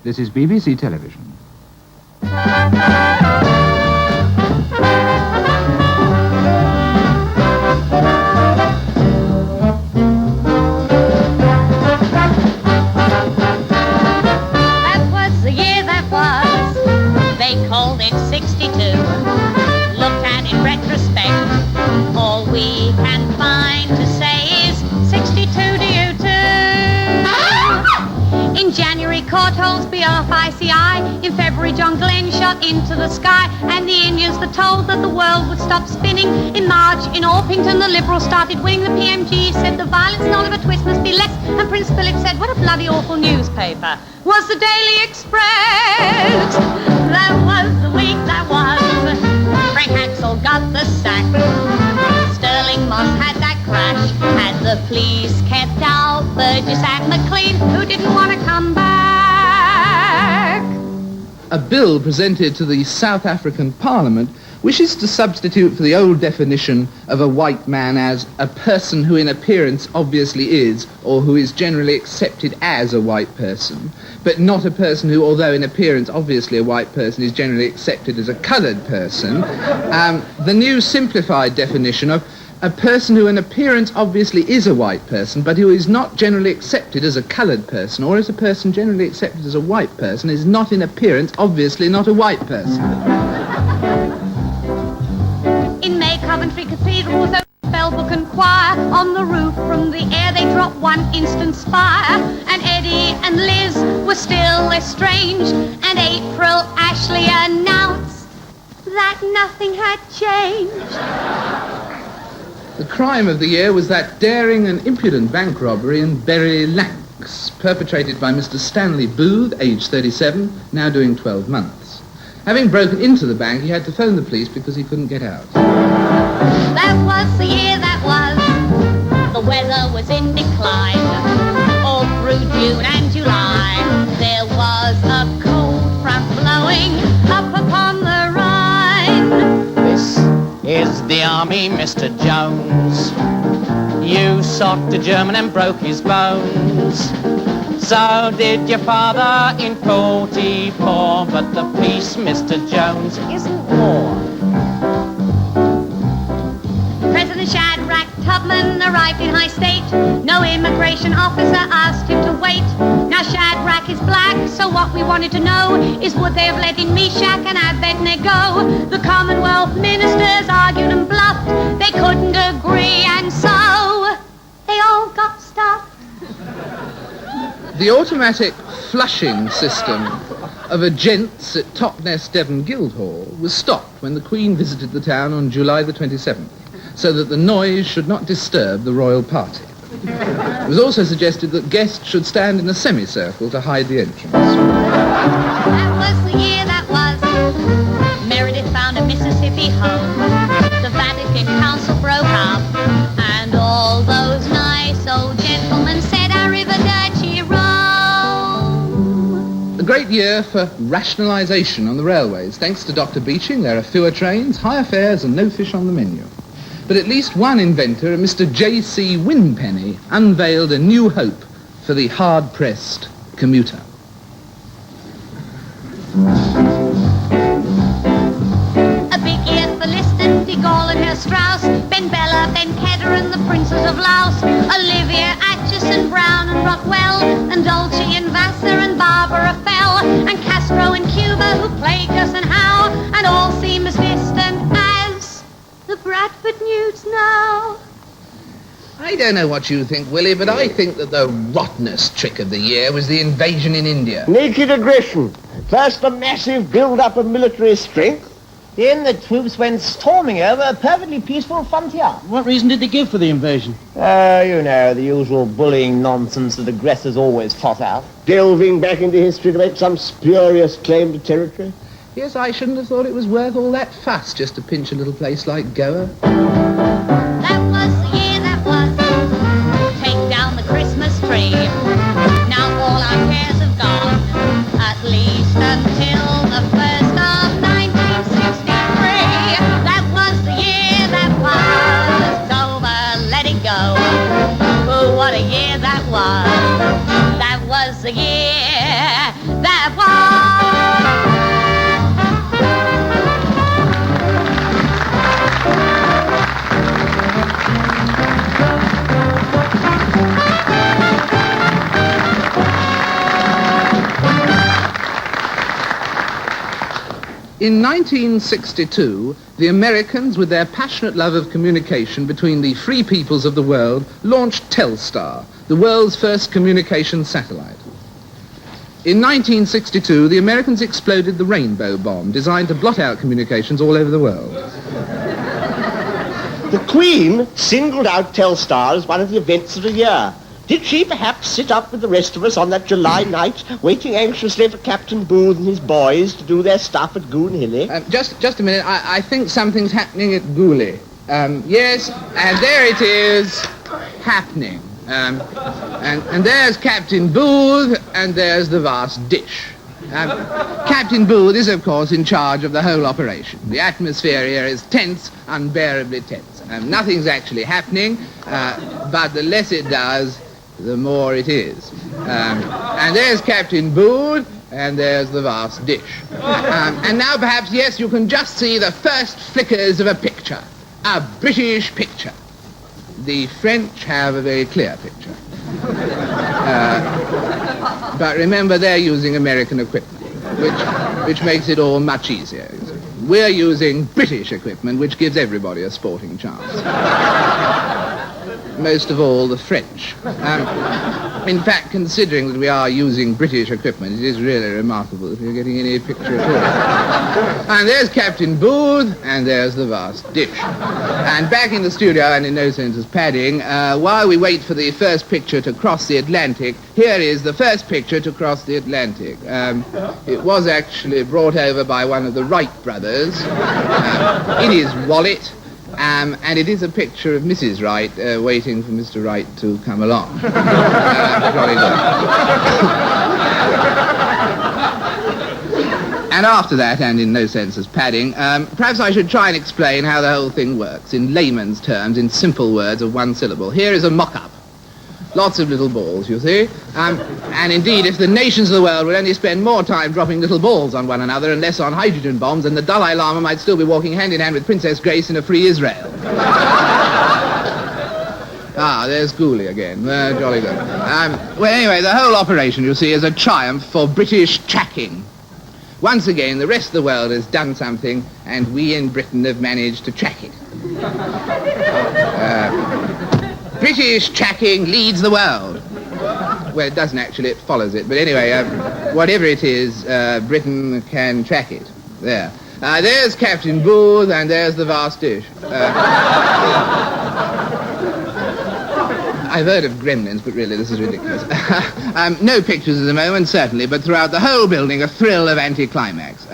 This is BBC Television. That was the year that was. They called it 62. Looked at in retrospect, all we can find to say is 62 to you too. In January, court holds be off ICI. In February, John Glenn shot into the sky. And the Indians were told that the world would stop spinning. In March, in Orpington, the Liberals started winning. The PMG said the violence in Oliver Twist must be less. And Prince Philip said, what a bloody awful newspaper was the Daily Express. That was the week that was. Frank Haxall got the sack. Sterling Moss had that crash. Had the police kept out Burgess and McLean, who didn't want to come back. A bill presented to the South African Parliament wishes to substitute for the old definition of a white man as a person who in appearance obviously is, or who is generally accepted as a white person, but not a person who, although in appearance obviously a white person, is generally accepted as a coloured person. The new simplified definition of a person who in appearance obviously is a white person, but who is not generally accepted as a coloured person, or as a person generally accepted as a white person, is not in appearance obviously not a white person. In May, Coventry Cathedral was open bell book and choir. On the roof from the air they dropped one instant spire. And Eddie and Liz were still estranged. And April Ashley announced that nothing had changed. The crime of the year was that daring and impudent bank robbery in Bury Lancs, perpetrated by Mr. Stanley Booth, aged 37, now doing 12 months. Having broken into the bank, he had to phone the police because he couldn't get out. That was the year that was. The weather was in decline. All through June and July, there was a cold front blowing up upon the Rhine. This is the army, Mr. Jones. You shot a German and broke his bones. So did your father in 44, but the peace, Mr. Jones, isn't war. President Shadrach Tubman arrived in high state. No immigration officer asked him to wait. Now Shadrach is black, so what we wanted to know is would they have let in Meshach and Abednego? The Commonwealth ministers argued and bluffed. They couldn't agree, and so they all got stuffed. The automatic flushing system of a gents at Totnes Devon Guildhall was stopped when the Queen visited the town on July the 27th, so that the noise should not disturb the royal party. It was also suggested that guests should stand in a semicircle to hide the entrance. That was the year that was. Meredith found a Mississippi home. The Vatican Council broke up, and all those nice old gentlemen said arrivederci Rome. A great year for rationalisation on the railways. Thanks to Dr. Beeching, there are fewer trains, higher fares and no fish on the menu. But at least one inventor, Mr. J.C. Winpenny, unveiled a new hope for the hard-pressed commuter. A big year for Liston, de Gaulle and Herr Strauss, Ben Bella, Ben Kedder and the Princes of Laos, Olivia Atchison, Brown and Rockwell, and Dolce and Vassar and Barbara Fell, and Castro and Cuba who plagued us and how, and all seem as distant as the Bradford News now. I don't know what you think, Willie, but I think that the rottenest trick of the year was the invasion in India. Naked aggression. First a massive build-up of military strength. Then the troops went storming over a perfectly peaceful frontier. What reason did they give for the invasion? You know, the usual bullying nonsense that aggressors always toss out. Delving back into history to make some spurious claim to territory. Yes, I shouldn't have thought it was worth all that fuss just to pinch a little place like Goa. That was the year that was. Take down the Christmas tree. Now all our cares have gone, at least until the 1st of 1963. That was the year that was. It's over, let it go. Oh, what a year that was. That was the year That was. In 1962, the Americans, with their passionate love of communication between the free peoples of the world, launched Telstar, the world's first communication satellite. In 1962, the Americans exploded the rainbow bomb, designed to blot out communications all over the world. The Queen singled out Telstar as one of the events of the year. Did she perhaps sit up with the rest of us on that July night, waiting anxiously for Captain Booth and his boys to do their stuff at Goon Hilly? Just a minute. I think something's happening at Gooley. Yes, and there it is, happening. And there's Captain Booth, and there's the vast dish. Captain Booth is, of course, in charge of the whole operation. The atmosphere here is tense, unbearably tense. Nothing's actually happening, but the less it does, the more it is. And there's Captain Booth, and there's the vast dish. And now perhaps, yes, you can just see the first flickers of a picture. A British picture. The French have a very clear picture. But remember, they're using American equipment, which makes it all much easier. We're using British equipment, which gives everybody a sporting chance. Most of all, the French. In fact, considering that we are using British equipment, it is really remarkable if you're getting any picture at all. And there's Captain Booth, and there's the vast dish. And back in the studio, and in no sense as padding, while we wait for the first picture to cross the Atlantic, here is the first picture to cross the Atlantic. It was actually brought over by one of the Wright brothers in his wallet. And it is a picture of Mrs. Wright waiting for Mr. Wright to come along. Jolly good. And after that, and in no sense as padding, perhaps I should try and explain how the whole thing works in layman's terms, in simple words of one syllable. Here is a mock-up. Lots of little balls, you see. And indeed, if the nations of the world would only spend more time dropping little balls on one another and less on hydrogen bombs, then the Dalai Lama might still be walking hand-in-hand with Princess Grace in a free Israel. There's Gooley again. Jolly good. Well, anyway, the whole operation, you see, is a triumph for British tracking. Once again, the rest of the world has done something, and we in Britain have managed to track it. British tracking leads the world. Well, it doesn't actually, it follows it. But anyway, whatever it is, Britain can track it. There. There's Captain Booth, and there's the vast dish. I've heard of gremlins, but really, this is ridiculous. No pictures at the moment, certainly, but throughout the whole building, a thrill of anticlimax.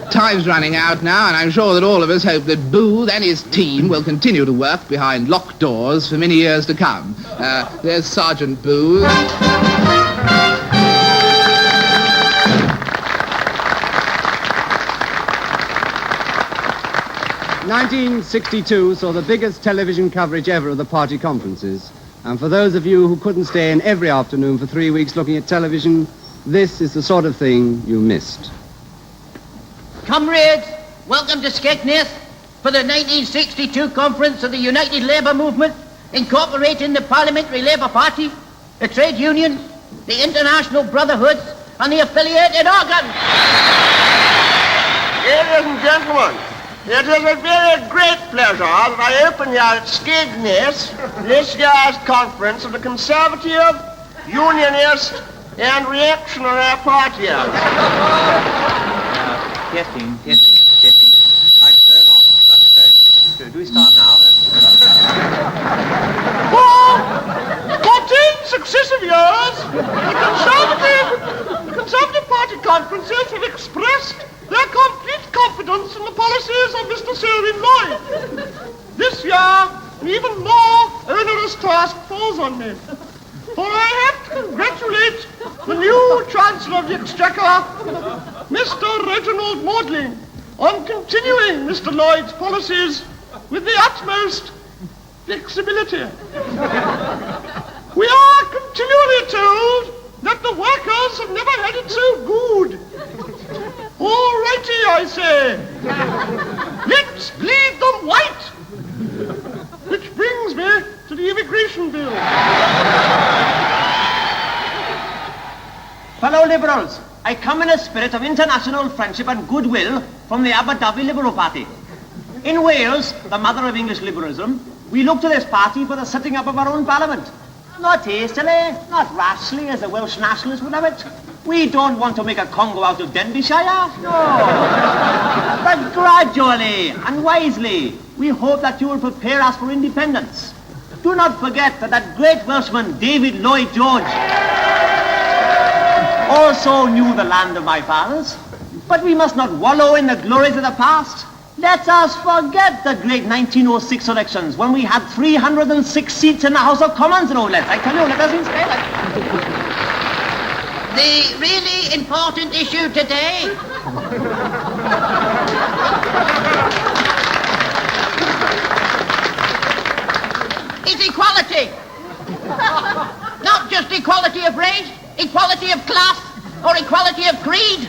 Time's running out now, and I'm sure that all of us hope that Booth and his team will continue to work behind locked doors for many years to come. There's Sergeant Booth. 1962 saw the biggest television coverage ever of the party conferences. And for those of you who couldn't stay in every afternoon for 3 weeks looking at television, this is the sort of thing you missed. Comrades, welcome to Skegness for the 1962 conference of the United Labour Movement, incorporating the Parliamentary Labour Party, the Trade Union, the International Brotherhoods, and the affiliated organs. Ladies and gentlemen, it is a very great pleasure that I open here at Skegness this year's conference of the Conservative, Unionist, and Reactionary parties. Testing. I turn off. Do we start now? For 10 successive years, the Conservative Party conferences have expressed their complete confidence in the policies of Mr. Sherrin Lloyd. This year, an even more onerous task falls on me. For I have to congratulate the new Chancellor of the Exchequer, Mr. Reginald Maudling, on continuing Mr. Lloyd's policies with the utmost flexibility. We are continually told that the workers have never had it so good. All righty, I say. Let's bleed them white. Which brings me to the immigration bill. Fellow Liberals, I come in a spirit of international friendship and goodwill from the Abu Dhabi Liberal Party. In Wales, the mother of English liberalism, we look to this party for the setting up of our own parliament. Not hastily, not rashly, as the Welsh nationalists would have it. We don't want to make a Congo out of Denbighshire, no. But gradually and wisely, we hope that you will prepare us for independence. Do not forget that great Welshman, David Lloyd George, also knew the land of my fathers. But we must not wallow in the glories of the past. Let us forget the great 1906 elections when we had 306 seats in the House of Commons, no less. I tell you, let us instead. The really important issue today is equality. Not just equality of race, equality of class, or equality of creed.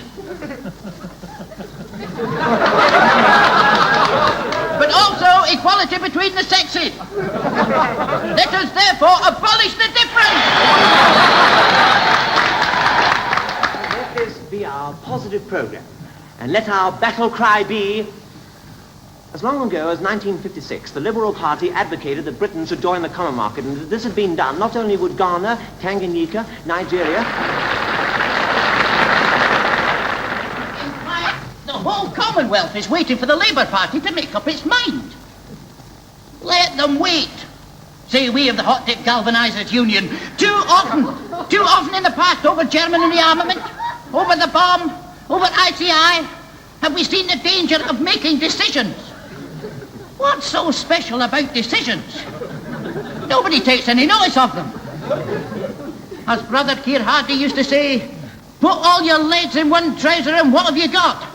But also equality between the sexes. Let us therefore abolish the difference. Let this be our positive program, and let our battle cry be, as long ago as 1956, the Liberal Party advocated that Britain should join the common market, and if this had been done, not only would Ghana, Tanganyika, Nigeria, the whole Commonwealth is waiting for the Labour Party to make up its mind. Let them wait. Say we of the Hot Dip Galvanisers Union. Too often in the past, over Germany and the armament, over the bomb, over ICI, have we seen the danger of making decisions. What's so special about decisions? Nobody takes any notice of them. As Brother Keir Hardie used to say, put all your legs in one trouser and what have you got?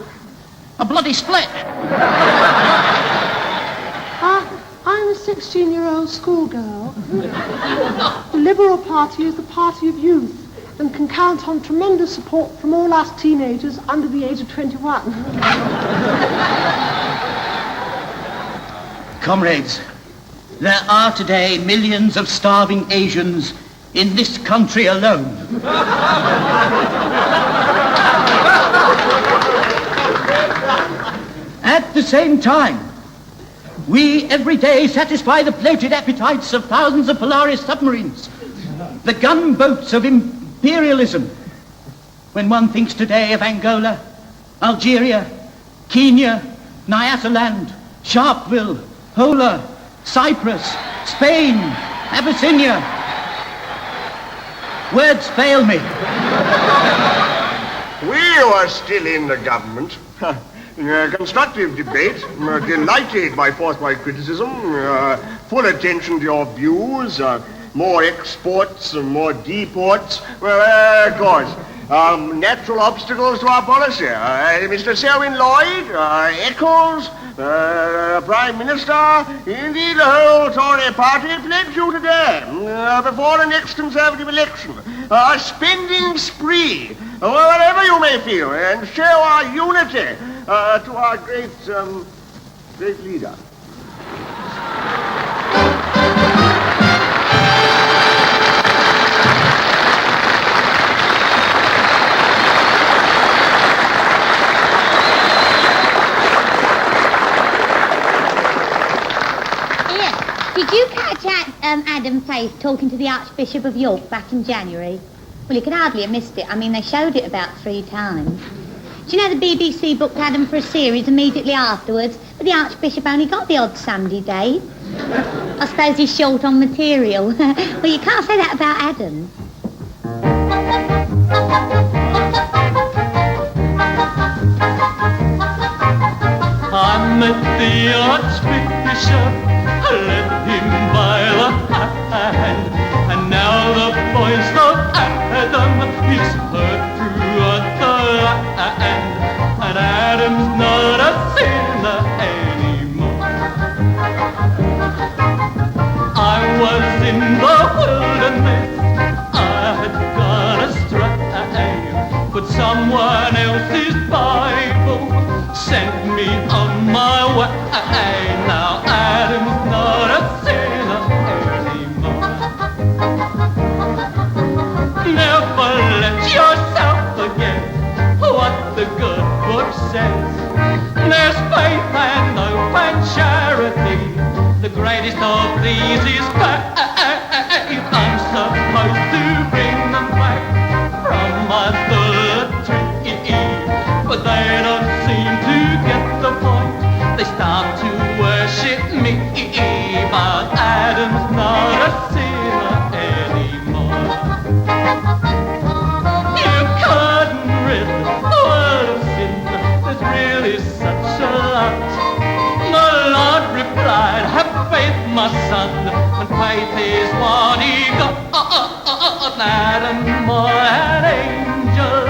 A bloody split. I'm a 16-year-old schoolgirl. The Liberal Party is the party of youth and can count on tremendous support from all us teenagers under the age of 21. Comrades, there are today millions of starving Asians in this country alone. At the same time, we every day satisfy the bloated appetites of thousands of Polaris submarines, the gunboats of imperialism. When one thinks today of Angola, Algeria, Kenya, Nyasaland, Sharpeville, Hola, Cyprus, Spain, Abyssinia, words fail me. We are still in the government. Constructive debate, delighted by forthright criticism, full attention to your views, more exports and more deports. Well, of course, natural obstacles to our policy. Mr. Sherwin Lloyd, Eccles, Prime Minister, indeed the whole Tory party pledge you today, before the next Conservative election, a spending spree, whatever you may feel, and show our unity to our great leader. Did you catch Adam Faith talking to the Archbishop of York back in January? Well, you could hardly have missed it. I mean, they showed it about 3 times. Do you know the BBC booked Adam for a series immediately afterwards, but the Archbishop only got the odd Sunday date? I suppose he's short on material. Well, you can't say that about Adam. I met the Archbishop, led him by the hand, and now the voice of Adam is heard throughout the land, and Adam's not a sinner anymore. I was in the wilderness, I had gone astray, he says. There's faith and hope and charity. The greatest of these is faith. I'm supposed to bring them back from idolatry, but they don't seem to get the point. They start to worship me, but Adam's not a sinner anymore. You couldn't rid the world of sin. There's really such a lot. The Lord replied, have faith, my son, and faith is what he got. Adam, boy, an angel,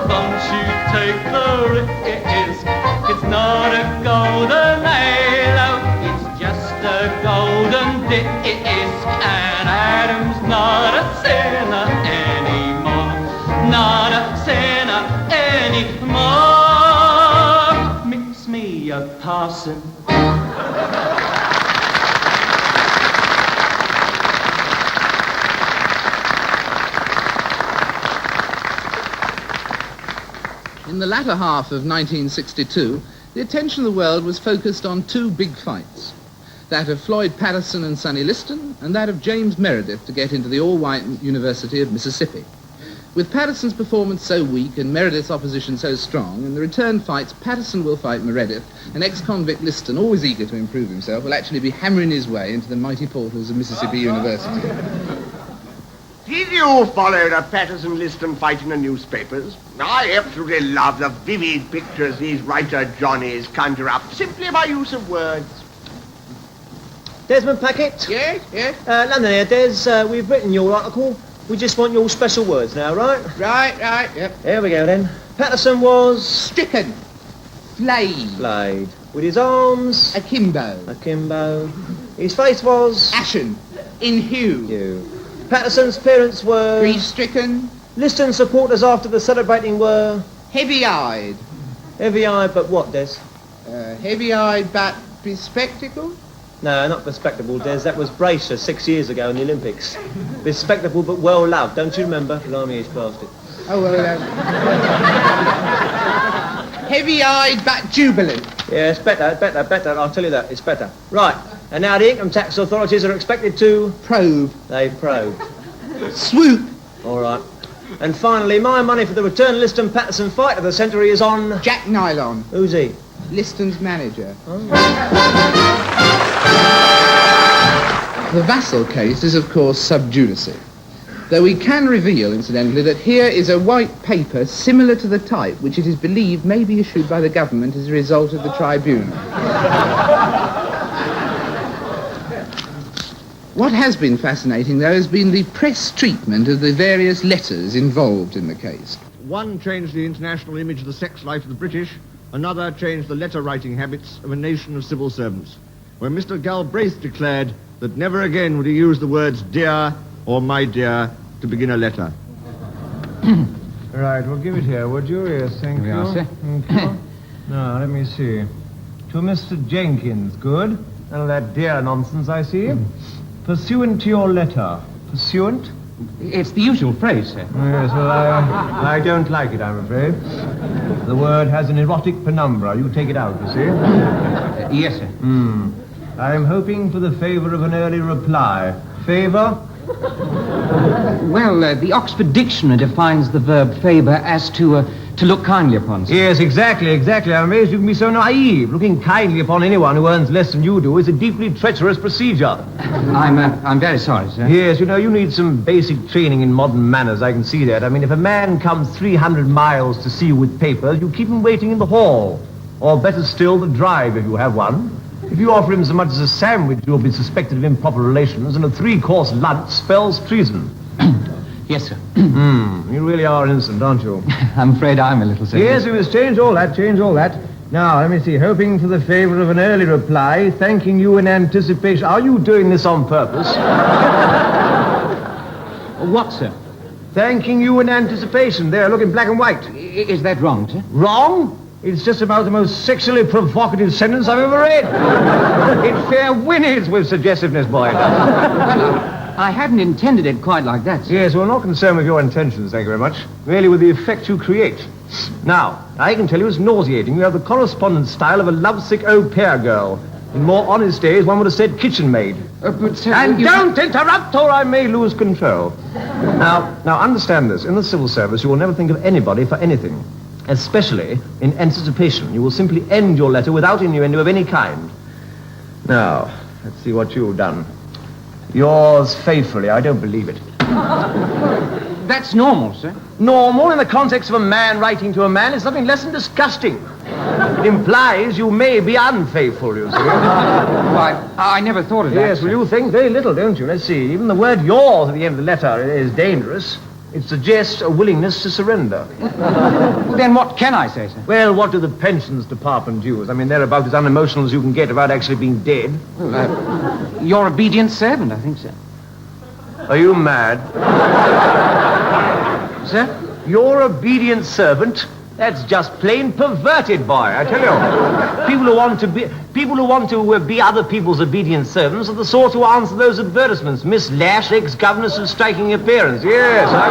don't you take the risk. It's not a golden halo, it's just a golden disc. And Adam's not a sinner anymore, not a sinner anymore. Mix me a parson. In the latter half of 1962, the attention of the world was focused on two big fights, that of Floyd Patterson and Sonny Liston, and that of James Meredith to get into the all-white University of Mississippi. With Patterson's performance so weak and Meredith's opposition so strong, in the return fights, Patterson will fight Meredith, and ex-convict Liston, always eager to improve himself, will actually be hammering his way into the mighty portals of Mississippi University. Did you follow the Patterson-Liston fight in the newspapers? I absolutely love the vivid pictures these writer Johnnies conjure up simply by use of words. Desmond Packett? Yes, yes. London here, Des. We've written your article. We just want your special words now, right? Right, yep. Here we go, then. Patterson was... Stricken. Flayed. Flayed. With his arms... Akimbo. Akimbo. His face was... Ashen. In hue. Hue. Patterson's parents were... Grief-stricken. Liston's supporters after the celebrating were... Heavy-eyed. Heavy-eyed, but what, Des? Heavy-eyed but bespectacled? No, not bespectacled, Des. That was Bracer 6 years ago in the Olympics. Bespectacled but well-loved. Don't you remember? Blimey, he's past it. Oh, well, heavy-eyed but jubilant. Yeah, it's better. I'll tell you that. It's better. Right. And now the income tax authorities are expected to... Probe. They've probed. Swoop. All right. And finally, my money for the return Liston-Patterson fight of the century is on... Jack Nylon. Who's he? Liston's manager. Oh. The Vassal case is, of course, sub judice, though we can reveal, incidentally, that here is a white paper similar to the type which it is believed may be issued by the government as a result of the tribunal. What has been fascinating, though, has been the press treatment of the various letters involved in the case. One changed the international image of the sex life of the British, another changed the letter-writing habits of a nation of civil servants, where Mr. Galbraith declared that never again would he use the words dear or my dear to begin a letter. Right, well, give it here, would you? Yes, thank you. sir. Thank you. Now, let me see. To Mr. Jenkins, good. None of that dear nonsense, I see. Pursuant to your letter. Pursuant? It's the usual phrase, sir. Yes, well, I don't like it, I'm afraid. The word has an erotic penumbra. You take it out, you see. Yes, sir. I'm hoping for the favour of an early reply. Favour? Well, the Oxford Dictionary defines the verb favour as to look kindly upon, sir. Yes, exactly. I'm amazed you can be so naive. Looking kindly upon anyone who earns less than you do is a deeply treacherous procedure. I'm very sorry, sir. Yes, you know, you need some basic training in modern manners, I can see that. I mean, if a man comes 300 miles to see you with papers, you keep him waiting in the hall. Or better still, the drive, if you have one. If you offer him so much as a sandwich, you'll be suspected of improper relations, and a 3-course lunch spells treason. Yes, sir. You really are innocent, aren't you? I'm afraid I'm a little, sir. Yes, we must change all that. Now, let me see. Hoping for the favour of an early reply, thanking you in anticipation. Are you doing this on purpose? What, sir? Thanking you in anticipation. There, look in black and white. Is that wrong, sir? Wrong? It's just about the most sexually provocative sentence I've ever read. It fair whinnies with suggestiveness, boy. I hadn't intended it quite like that, sir. Yes, we're not concerned with your intentions, thank you very much. Merely with the effect you create. Now, I can tell you it's nauseating. You have the correspondence style of a lovesick au pair girl. In more honest days, one would have said kitchen maid. And don't interrupt or I may lose control. Now, understand this. In the civil service, you will never think of anybody for anything. Especially in anticipation. You will simply end your letter without innuendo of any kind. Now, let's see what you've done. Yours faithfully. I don't believe it. That's normal, sir. Normal in the context of a man writing to a man is nothing less than disgusting. It implies you may be unfaithful, you see. Why, I never thought of that. Yes, well, you think very little, don't you? Let's see. Even the word yours at the end of the letter is dangerous. It suggests a willingness to surrender. Well, then what can I say, sir? Well, what do the pensions department use? I mean, they're about as unemotional as you can get without actually being dead. Well, your obedient servant, I think, sir. Are you mad? Sir? Your obedient servant? That's just plain perverted, boy, I tell you. People who want to be other people's obedient servants are the sort who answer those advertisements. Miss Lash, ex-governess of striking appearance. Yes, I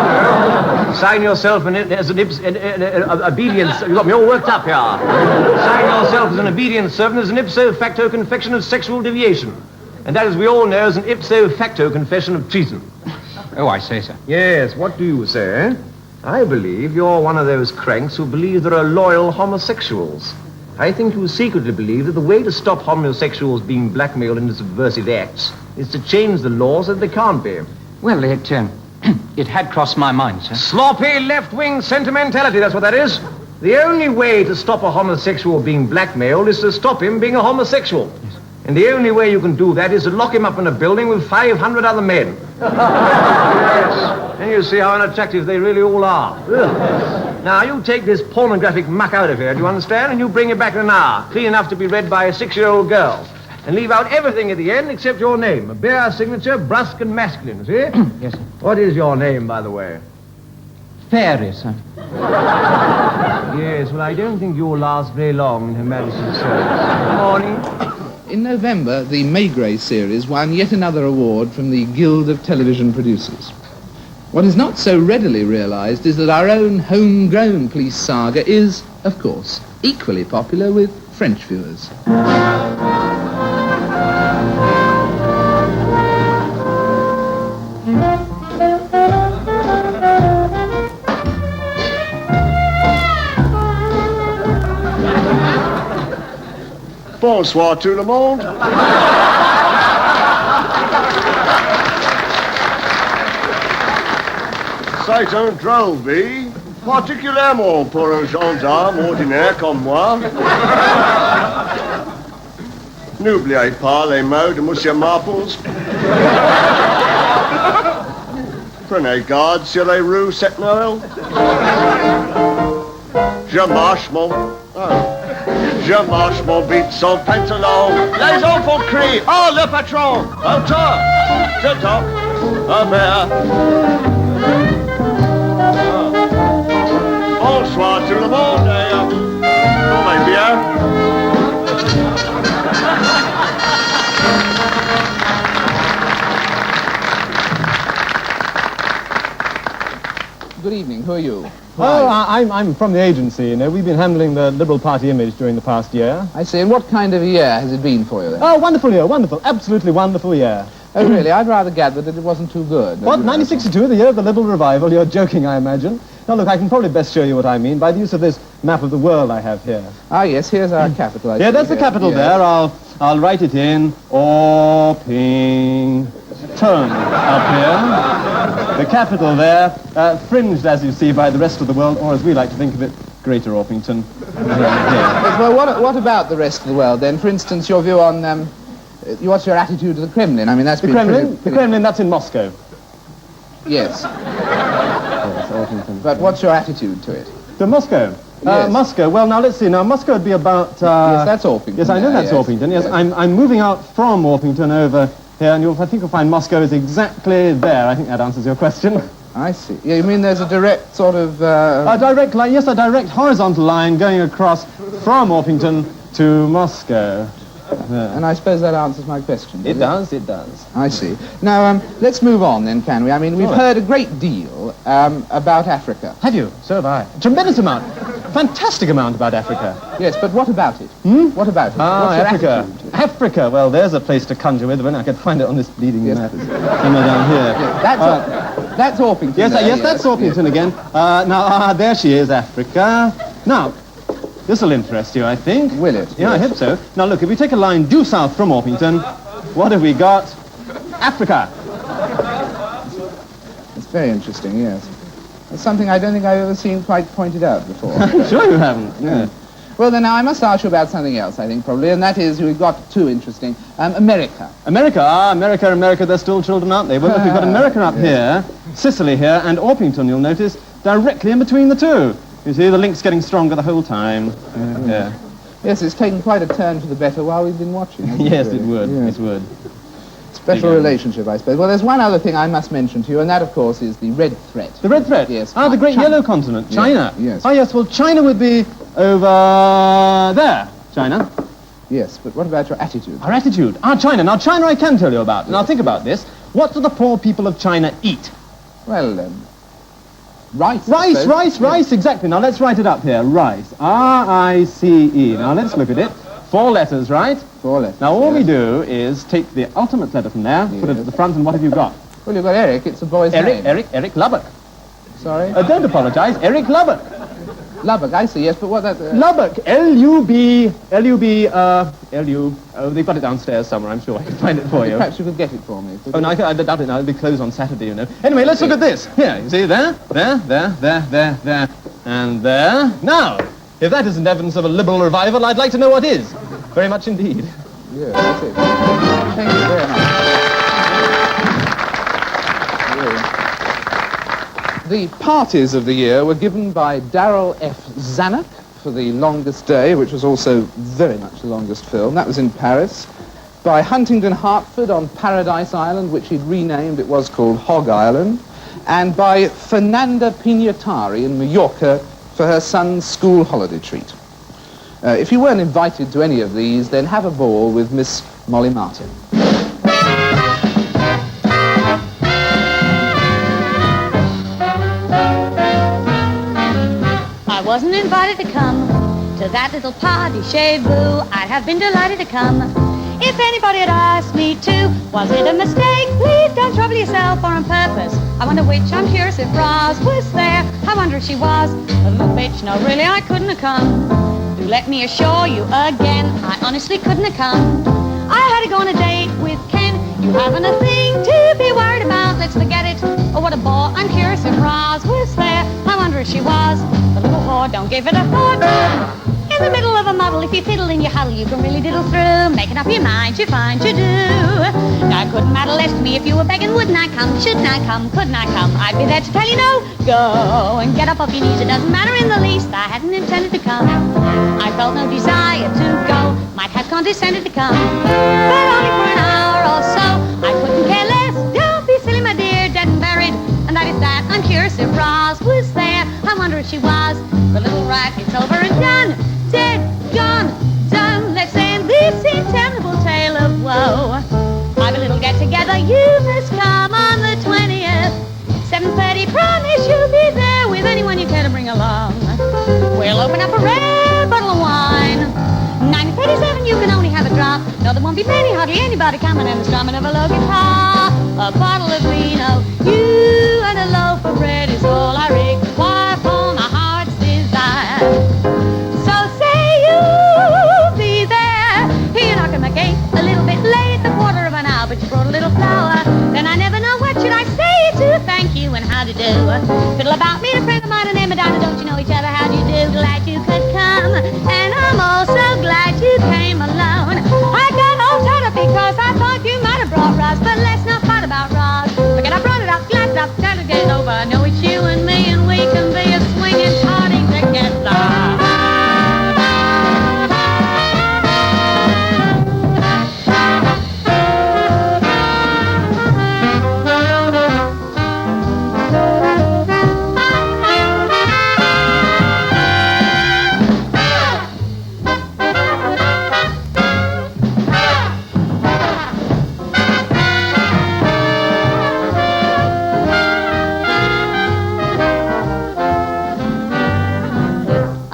know. Sign yourself as an obedience. You got me all worked up here. Sign yourself as an obedient servant as an ipso facto confession of sexual deviation. And that, as we all know, is an ipso facto confession of treason. Oh, I say, sir. Yes, what do you say, eh? I believe you're one of those cranks who believe there are loyal homosexuals. I think you secretly believe that the way to stop homosexuals being blackmailed into subversive acts is to change the law so that they can't be. Well, it had crossed my mind, sir. Sloppy left-wing sentimentality, that's what that is. The only way to stop a homosexual being blackmailed is to stop him being a homosexual. Yes. And the only way you can do that is to lock him up in a building with 500 other men. Yes. And you see how unattractive they really all are. Ugh. Now, you take this pornographic muck out of here, do you understand? And you bring it back in an hour, clean enough to be read by a 6-year-old girl. And leave out everything at the end except your name. A bare signature, brusque and masculine, see? Yes, sir. What is your name, by the way? Fairy, sir. Yes, well, I don't think you'll last very long in Her Majesty's service. Good morning. In November, the Maigret series won yet another award from the Guild of Television Producers. What is not so readily realized is that our own homegrown police saga is, of course, equally popular with French viewers. Bonsoir tout le monde. C'est un drôle vie, particulièrement pour un gendarme ordinaire comme moi. N'oubliez pas les mots de Monsieur Marples. Prenez garde sur les rues cette Noël. Je marche mon bite sans pantalon. Les enfants crient, oh le patron, auteur, je toque un verre. Bonsoir tout le monde et allez bien. Good evening. Who are you? Oh, I'm from the agency, you know. We've been handling the Liberal Party image during the past year. I see. And what kind of a year has it been for you then? Oh, wonderful year, wonderful. Absolutely wonderful year. Oh, really? I'd rather gather that it wasn't too good. What, 1962, the year of the Liberal revival? You're joking, I imagine. Now, look, I can probably best show you what I mean by the use of this map of the world I have here. Ah, yes, here's our capital. Yeah, that's the capital there. I'll write it in Orpington up here. The capital there, fringed, as you see, by the rest of the world, or as we like to think of it, Greater Orpington. Well, what about the rest of the world, then? For instance, your view on, what's your attitude to the Kremlin? I mean, that's been Kremlin? The Kremlin, that's in Moscow. Yes. Yes, Orpington. But what's your attitude to it? To Moscow? Yes. Moscow, well, now, let's see. Now, Moscow would be about... yes, that's Orpington. Yes, I know that's Orpington. Yes, I'm moving out from Orpington over here, and I think you'll find Moscow is exactly there. I think that answers your question. I see. Yeah, you mean there's a direct sort of... A direct line, yes, a direct horizontal line going across from Orpington to Moscow. And I suppose that answers my question. It does. I see. Now, let's move on then, can we? I mean, we've heard a great deal about Africa. Have you? So have I. Tremendous amount. fantastic amount about Africa. Yes, but what about it? What about it? Ah, What's your Africa. attitude? Africa. Well, there's a place to conjure with when I could find it on this bleeding map. Somewhere down here. That's Orpington. Yes, that's Orpington again. There she is, Africa. Now, this will interest you, I think. Will it? Yeah, Yes. I hope so. Now, look, if we take a line due south from Orpington, what have we got? Africa. It's very interesting, yes. It's something I don't think I've ever seen quite pointed out before. I'm sure you haven't. Yeah. Well, then now I must ask you about something else, I think, probably, and that is, we've got two interesting. America. America, they're still children, aren't they? Well, look, we've got America up here, Sicily here, and Orpington, you'll notice, directly in between the two. You see, the link's getting stronger the whole time. Yeah. Yes, it's taken quite a turn for the better while we've been watching. Yes, it would. Yes. It would. Special relationship, I suppose. Well, there's one other thing I must mention to you, and that, of course, is the red threat. The red threat? Yes. Ah, the great yellow continent, China. Yes. Oh, yes, well, China would be over there, China. Yes, but what about your attitude? Our attitude? Ah, China. Now, China I can tell you about. Now, think about this. What do the poor people of China eat? Well, rice. Rice, exactly. Now, let's write it up here. Rice. R-I-C-E. Now, let's look at it. 4 letters, right? 4 letters. Now, all we do is take the ultimate letter from there, put it at the front, and what have you got? Well, you've got Eric. It's a boy's name. Eric Lubbock. Sorry? Don't apologize. Eric Lubbock. Lubbock, I see, yes, but what that... Lubbock. L-U-B... L-U... Oh, they've got it downstairs somewhere, I'm sure I can find it for you. Perhaps you could get it for me. Oh, no, I doubt it now. It'll be closed on Saturday, you know. Anyway, let's look at this. Here, you see, there, and there. Now, if that isn't evidence of a liberal revival, I'd like to know what is. Very much indeed. Yeah, that's it. Thank you very much. The parties of the year were given by Darrell F. Zanuck for The Longest Day, which was also very much the longest film. That was in Paris. By Huntington Hartford on Paradise Island, which he'd renamed, it was called Hog Island. And by Fernanda Pignatari in Mallorca for her son's school holiday treat. If you weren't invited to any of these, then have a ball with Miss Molly Martin. I wasn't invited to come to that little party, chez vous. I'd have been delighted to come if anybody had asked me to. Was it a mistake? Please don't trouble yourself, or on purpose. I wonder which. I'm curious if Roz was there. I wonder if she was a little bitch. No, really, I couldn't have come. Do let me assure you again, I honestly couldn't have come. I had to go on a date with Ken. You haven't a thing to be worried about. Let's forget it. Oh, what a bore. I'm curious if Roz was there. I wonder if she was. The little whore, don't give it a thought. In the middle of a muddle, if you fiddle in your huddle, you can really diddle through. Making up your mind, you find you do. Now, it couldn't matter less to me if you were begging. Wouldn't I come? Shouldn't I come? Couldn't I come? I'd be there to tell you no. Go and get up off your knees. It doesn't matter in the least. I hadn't intended to come. I felt no desire to go. Might have condescended to come, but only for an hour or so. I couldn't care less. Don't be silly, my dear. Dead and buried. And that is that. I'm curious if Roz was there. I wonder if she was. The little rat, it's over and done. Dead, gone, done. Let's end this interminable tale of woe. I've a little get-together. You must come on the 20th. 7:30. Promise you'll be there with anyone you care to bring along. We'll open up a red bottle of wine. 9:37. You can only have a drop. No, there won't be many, hardly anybody coming, and the strumming of a low guitar. A bottle of vino. You and a loaf of bread is all I require for my heart's desire. So say you'll be there. You're knocking my gate a little bit late, the quarter of an hour, but you brought a little flower. Then I never know what should I say to thank you and how to do. Fiddle about me, a friend of mine, and then Madonna, don't you know each other? How do you do? Glad you could come, and I'm also glad you came alone. I got all tied up because I thought you might have brought Roz, but let's not fight about Roz. Forget I brought it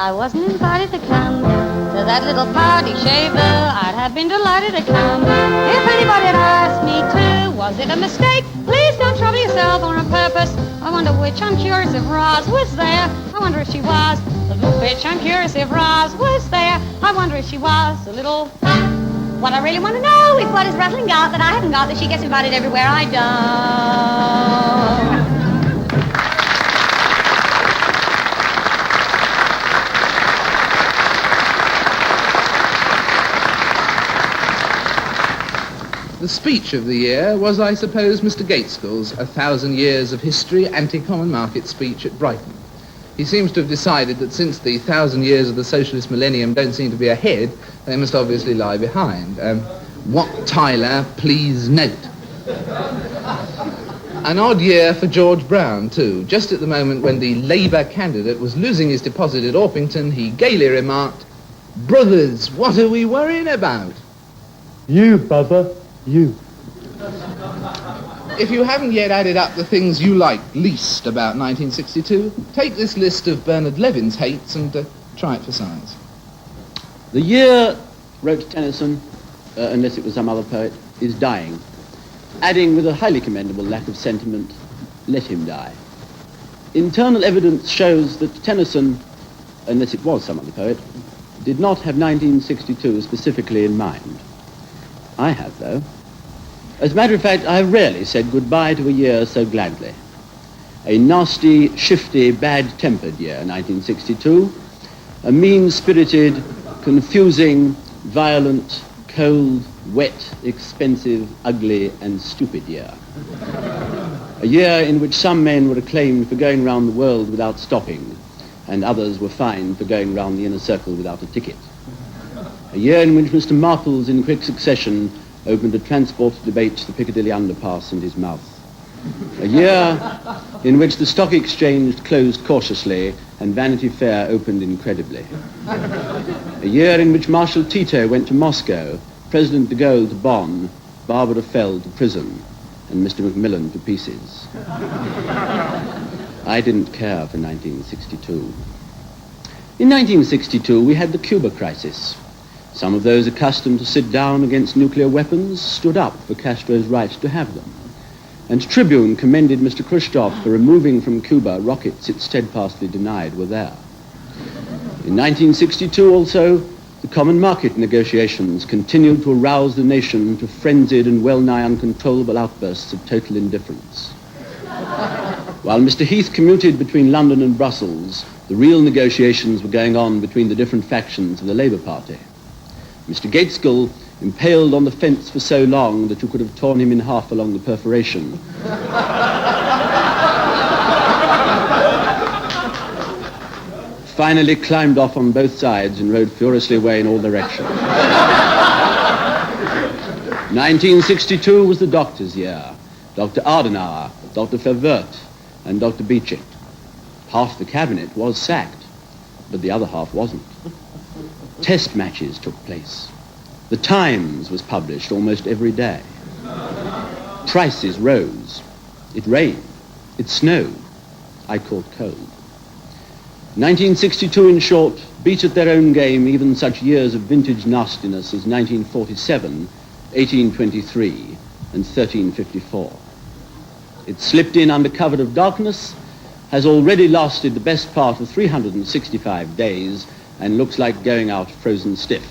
I wasn't invited to come to that little party shaver, I'd have been delighted to come. If anybody had asked me to, was it a mistake? Please don't trouble yourself or on purpose. I wonder which, I'm curious if Roz was there. I wonder if she was. The little bitch, I'm curious if Roz was there. I wonder if she was a little... What I really want to know is what is Rutland got that I haven't got, that she gets invited everywhere I don't. The speech of the year was, I suppose, Mr. Gaitskell's 1,000 Years of History Anti-Common Market speech at Brighton. He seems to have decided that since the 1,000 years of the socialist millennium don't seem to be ahead, they must obviously lie behind. What Tyler, please note. An odd year for George Brown, too. Just at the moment when the Labour candidate was losing his deposit at Orpington, he gaily remarked, "Brothers, what are we worrying about?" You, brother. You. If you haven't yet added up the things you liked least about 1962, take this list of Bernard Levin's hates and try it for size. The year, wrote Tennyson, unless it was some other poet, is dying, adding with a highly commendable lack of sentiment, let him die. Internal evidence shows that Tennyson, unless it was some other poet, did not have 1962 specifically in mind. I have, though. As a matter of fact, I have rarely said goodbye to a year so gladly. A nasty, shifty, bad-tempered year, 1962. A mean-spirited, confusing, violent, cold, wet, expensive, ugly, and stupid year. A year in which some men were acclaimed for going round the world without stopping, and others were fined for going round the inner circle without a ticket. A year in which Mr. Marples, in quick succession, opened a transport debate to the Piccadilly underpass in his mouth. A year in which the Stock Exchange closed cautiously and Vanity Fair opened incredibly. A year in which Marshal Tito went to Moscow, President de Gaulle to Bonn, Barbara Fell to prison, and Mr. Macmillan to pieces. I didn't care for 1962. In 1962, we had the Cuba crisis. Some of those accustomed to sit down against nuclear weapons stood up for Castro's right to have them. And Tribune commended Mr. Khrushchev for removing from Cuba rockets it steadfastly denied were there. In 1962 also, the common market negotiations continued to arouse the nation to frenzied and well-nigh uncontrollable outbursts of total indifference. While Mr. Heath commuted between London and Brussels, the real negotiations were going on between the different factions of the Labour Party. Mr. Gaitskell, impaled on the fence for so long that you could have torn him in half along the perforation, finally climbed off on both sides and rode furiously away in all directions. 1962 was the doctor's year. Dr. Adenauer, Dr. Verwoerd, and Dr. Beeching. Half the cabinet was sacked, but the other half wasn't. Test matches took place. The Times was published almost every day. Prices rose. It rained. It snowed. I caught cold. 1962, in short, beat at their own game even such years of vintage nastiness as 1947, 1823, and 1354. It slipped in under cover of darkness, has already lasted the best part of 365 days, and looks like going out frozen stiff.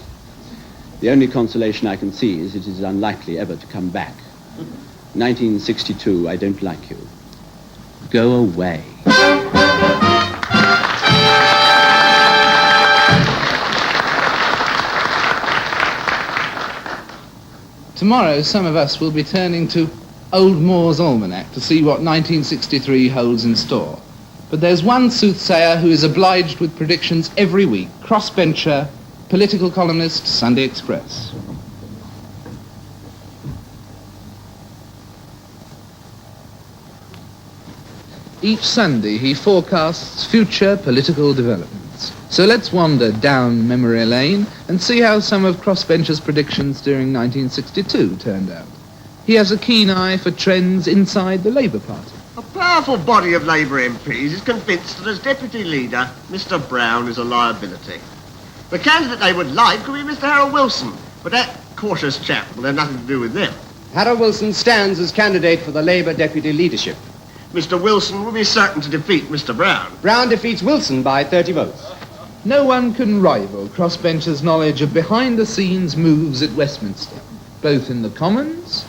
The only consolation I can see is it is unlikely ever to come back. 1962, I don't like you. Go away. Tomorrow, some of us will be turning to Old Moore's Almanac to see what 1963 holds in store. But there's one soothsayer who is obliged with predictions every week, crossbencher, political columnist, Sunday Express. Each Sunday he forecasts future political developments. So let's wander down memory lane and see how some of Crossbencher's predictions during 1962 turned out. He has a keen eye for trends inside the Labour Party. A powerful body of Labour MPs is convinced that as deputy leader, Mr Brown is a liability. The candidate they would like would be Mr Harold Wilson, but that cautious chap will have nothing to do with them. Harold Wilson stands as candidate for the Labour deputy leadership. Mr Wilson will be certain to defeat Mr Brown. Brown defeats Wilson by 30 votes. No one can rival crossbenchers' knowledge of behind-the-scenes moves at Westminster, both in the Commons.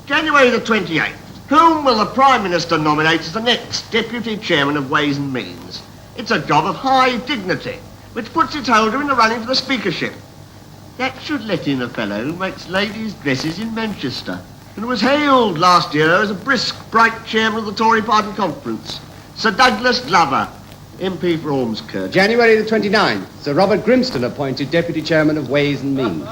January the 28th. Whom will the Prime Minister nominate as the next Deputy Chairman of Ways and Means? It's a job of high dignity, which puts its holder in the running for the speakership. That should let in a fellow who makes ladies' dresses in Manchester, and was hailed last year as a brisk, bright chairman of the Tory party conference. Sir Douglas Glover, MP for Ormskirk. January the 29th, Sir Robert Grimston appointed Deputy Chairman of Ways and Means.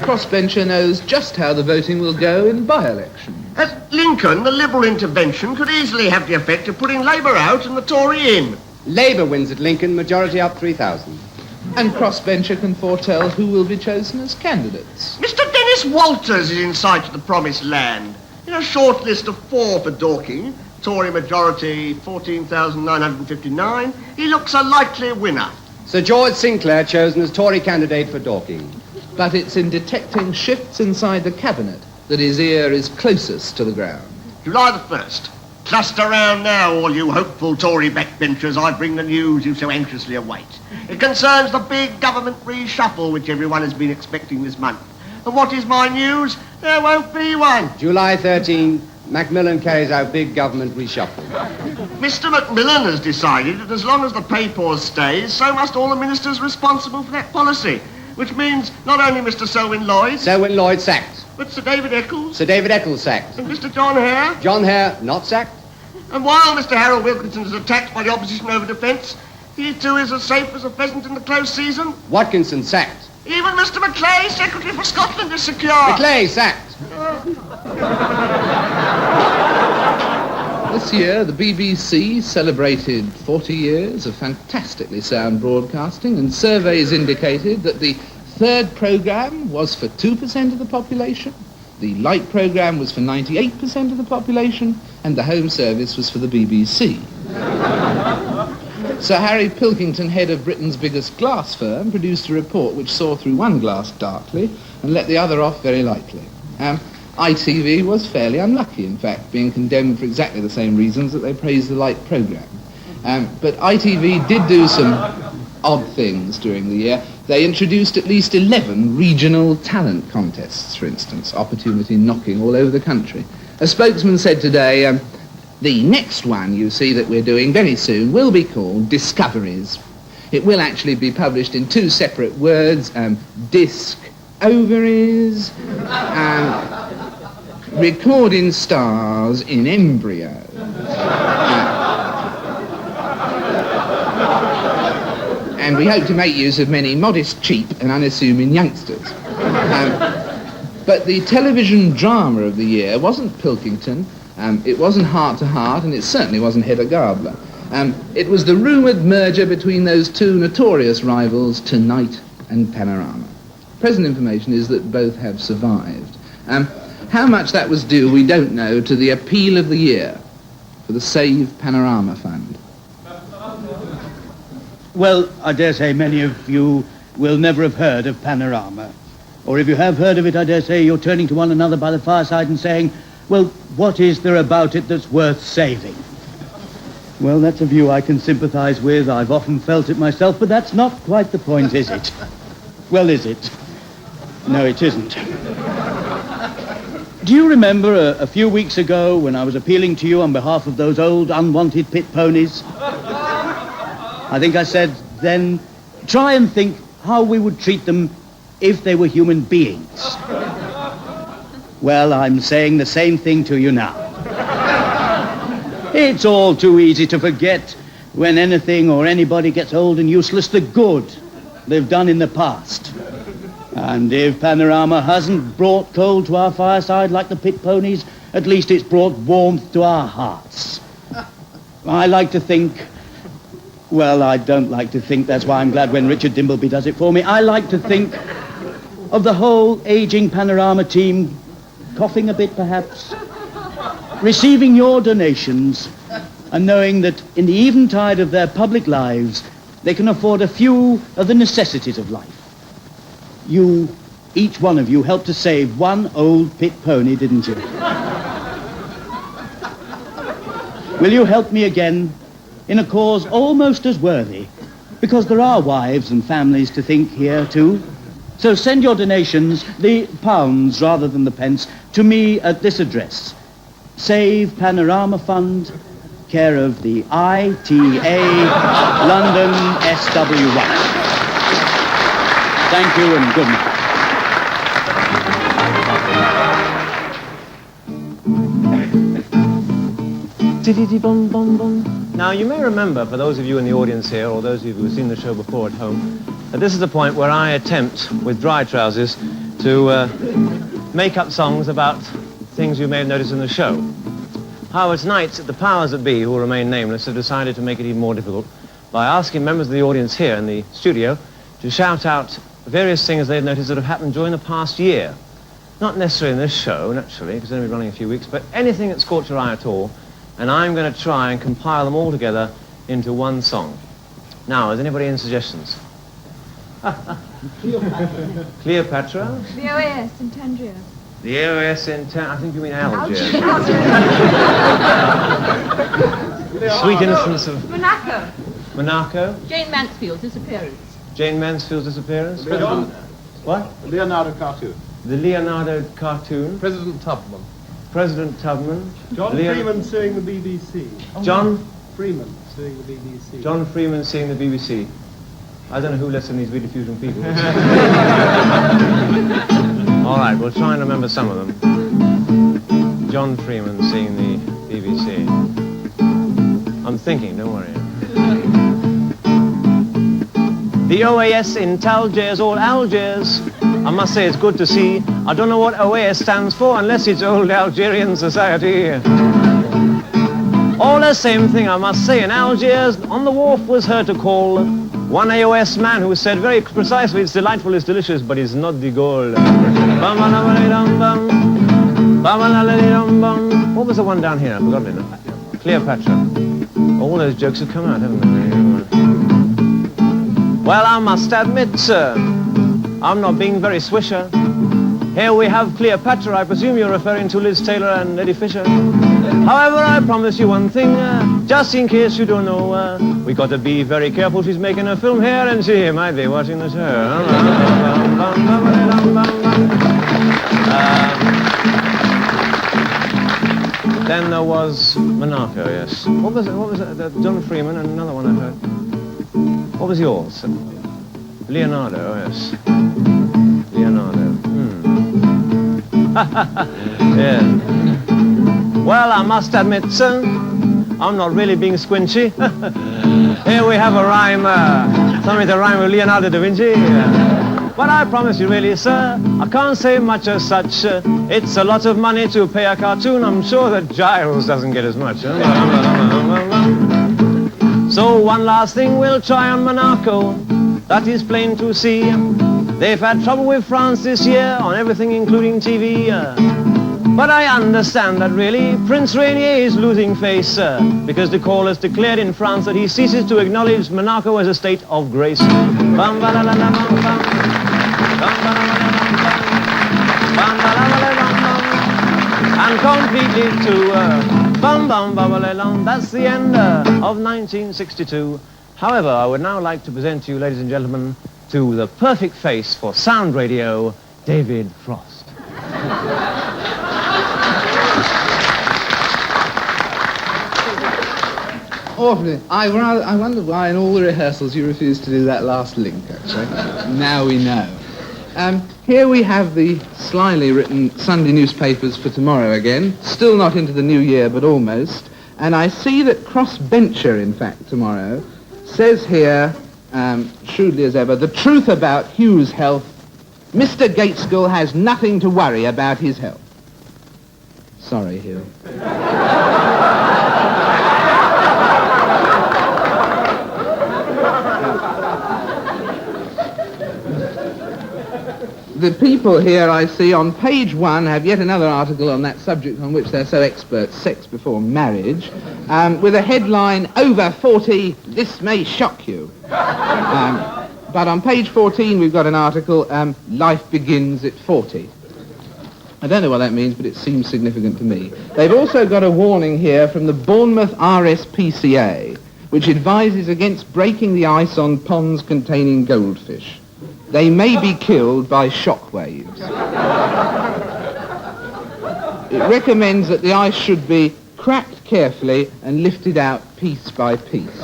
Crossbencher knows just how the voting will go in by-election. At Lincoln, the Liberal intervention could easily have the effect of putting Labour out and the Tory in. Labour wins at Lincoln, majority up 3,000. And Crossbencher can foretell who will be chosen as candidates. Mr Dennis Walters is in sight of the promised land. In a short list of 4 for Dorking, Tory majority 14,959, he looks a likely winner. Sir George Sinclair chosen as Tory candidate for Dorking. But it's in detecting shifts inside the cabinet that his ear is closest to the ground. July the 1st. Cluster round now, all you hopeful Tory backbenchers. I bring the news you so anxiously await. It concerns the big government reshuffle which everyone has been expecting this month. And what is my news? There won't be one. July 13, Macmillan carries out big government reshuffle. Mr Macmillan has decided that as long as the pay pause stays, so must all the ministers responsible for that policy, which means not only Mr Selwyn Lloyd... Selwyn Lloyd sacked. But Sir David Eccles... Sir David Eccles sacked. And Mr John Hare... John Hare not sacked. And while Mr Harold Wilkinson is attacked by the opposition over defence, he too is as safe as a pheasant in the close season. Watkinson sacked. Even Mr Maclay, Secretary for Scotland, is secure. Maclay sacked. This year, the BBC celebrated 40 years of fantastically sound broadcasting, and surveys indicated that the third programme was for 2% of the population, the light programme was for 98% of the population, and the home service was for the BBC. Sir Harry Pilkington, head of Britain's biggest glass firm, produced a report which saw through one glass darkly and let the other off very lightly. ITV was fairly unlucky, in fact, being condemned for exactly the same reasons that they praised the light programme. But ITV did do some odd things during the year. They introduced at least 11 regional talent contests, for instance, opportunity knocking all over the country. A spokesman said today, the next one, you see, that we're doing very soon will be called Discoveries. It will actually be published in 2 separate words, disc ovaries, recording stars in embryo. And we hope to make use of many modest, cheap and unassuming youngsters. But the television drama of the year wasn't Pilkington, it wasn't Heart to Heart, and it certainly wasn't Hedda Gabler. It was the rumoured merger between those 2 notorious rivals, Tonight and Panorama. Present information is that both have survived. How much that was due, we don't know, to the appeal of the year for the Save Panorama Fund. Well, I dare say many of you will never have heard of Panorama. Or if you have heard of it, I dare say you're turning to one another by the fireside and saying, well, what is there about it that's worth saving? Well, that's a view I can sympathise with. I've often felt it myself, but that's not quite the point, is it? Well, is it? No, it isn't. Do you remember a few weeks ago when I was appealing to you on behalf of those old unwanted pit ponies? I think I said then, try and think how we would treat them if they were human beings. Well, I'm saying the same thing to you now. It's all too easy to forget when anything or anybody gets old and useless the good they've done in the past. And if Panorama hasn't brought coal to our fireside like the pit ponies, at least it's brought warmth to our hearts. I like to think... Well, I don't like to think. That's why I'm glad when Richard Dimbleby does it for me. I like to think of the whole aging Panorama team coughing a bit, perhaps, receiving your donations and knowing that in the eventide of their public lives, they can afford a few of the necessities of life. You, each one of you, helped to save one old pit pony, didn't you? Will you help me again in a cause almost as worthy? Because there are wives and families to think here too. So send your donations, the pounds rather than the pence, to me at this address. Save Panorama Fund, care of the ITA, London SW1. Thank you and good night. Now, you may remember, for those of you in the audience here, or those of you who have seen the show before at home, that this is the point where I attempt, with dry trousers, to make up songs about things you may have noticed in the show. However, tonight, the powers that be, who will remain nameless, have decided to make it even more difficult by asking members of the audience here in the studio to shout out various things they've noticed that have happened during the past year. Not necessarily in this show, naturally, because it's only running a few weeks, but anything that's caught your eye at all, and I'm going to try and compile them all together into one song. Now, has anybody any suggestions? Cleopatra? The OAS in Tangier. The AOS in I think you mean Algiers. Sweet innocence of Monaco. Monaco. Jane Mansfield's disappearance. Jane Mansfield's disappearance. What? Leonardo cartoon. The Leonardo cartoon. President Tubman. President Tubman. John Freeman suing the BBC. John Freeman suing the BBC. John Freeman suing the BBC. I don't know who lets in these rediffusion people. All right, we'll try and remember some of them. John Freeman seeing the BBC. I'm thinking, don't worry. The OAS in Talgiers, all Algiers. I must say it's good to see. I don't know what OAS stands for unless it's Old Algerian Society. All the same thing, I must say, in Algiers, on the wharf was heard to call one AOS man who said very precisely, it's delightful, it's delicious, but it's not de Gaulle. What was the one down here? I've forgotten it. Cleopatra. All those jokes have come out, haven't they? Well, I must admit, sir, I'm not being very swisher. Here we have Cleopatra. I presume you're referring to Liz Taylor and Eddie Fisher. However, I promise you one thing, just in case you don't know, we got to be very careful. She's making a film here and she might be watching the show. Then there was Monaco, yes. What was it? John Freeman and another one I heard. What was yours? Leonardo, yes. Leonardo. Yeah. Well, I must admit, sir, I'm not really being squinchy. Here we have a rhyme, something to rhyme with Leonardo da Vinci. But I promise you really, sir, I can't say much as such. It's a lot of money to pay a cartoon. I'm sure that Giles doesn't get as much. So one last thing we'll try on Monaco. That is plain to see. They've had trouble with France this year on everything including TV. But I understand that really Prince Rainier is losing face, because the call has declared in France that he ceases to acknowledge Monaco as a state of grace. And completely to that's the end of 1962. However, I would now like to present to you, ladies and gentlemen, to the perfect face for sound radio, David Frost. Awfully. I wondered why in all the rehearsals you refused to do that last link, actually. Now we know. Here we have the slyly written Sunday newspapers for tomorrow again. Still not into the new year, but almost. And I see that Crossbencher, in fact, tomorrow, says here, shrewdly as ever, the truth about Hugh's health. Mr. Gateskill has nothing to worry about his health. Sorry, Hugh. The people here I see on page 1 have yet another article on that subject on which they're so expert, sex before marriage, with a headline, "Over 40, this may shock you." But on page 14 we've got an article, "Life begins at 40." I don't know what that means, but it seems significant to me. They've also got a warning here from the Bournemouth RSPCA, which advises against breaking the ice on ponds containing goldfish. They may be killed by shock waves. It recommends that the ice should be cracked carefully and lifted out piece by piece.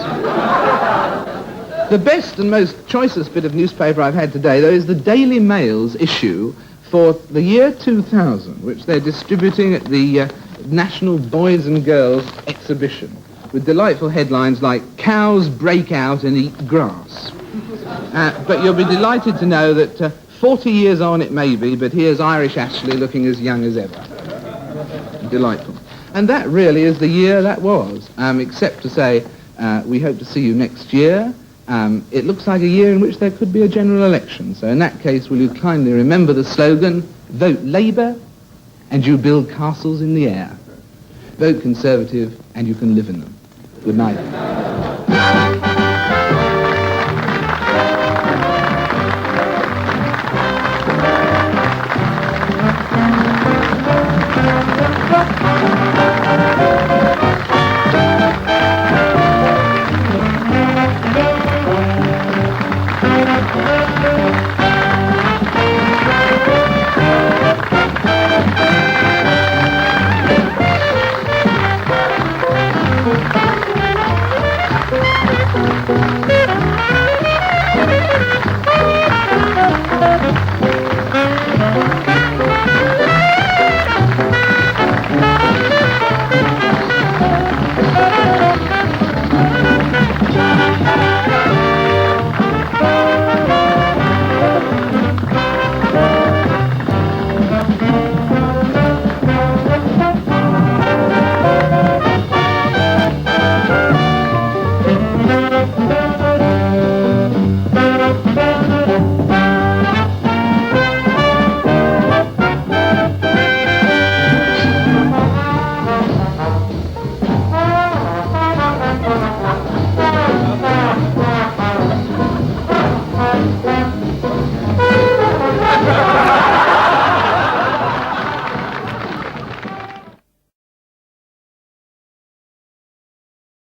The best and most choicest bit of newspaper I've had today, though, is the Daily Mail's issue for the year 2000, which they're distributing at the National Boys and Girls Exhibition, with delightful headlines like "Cows break out and eat grass." But you'll be delighted to know that 40 years on it may be, but here's Irish Ashley looking as young as ever. Delightful. And that really is the year that was, except to say we hope to see you next year. It looks like a year in which there could be a general election. So in that case, will you kindly remember the slogan, "Vote Labour and you build castles in the air. Vote Conservative and you can live in them." Good night.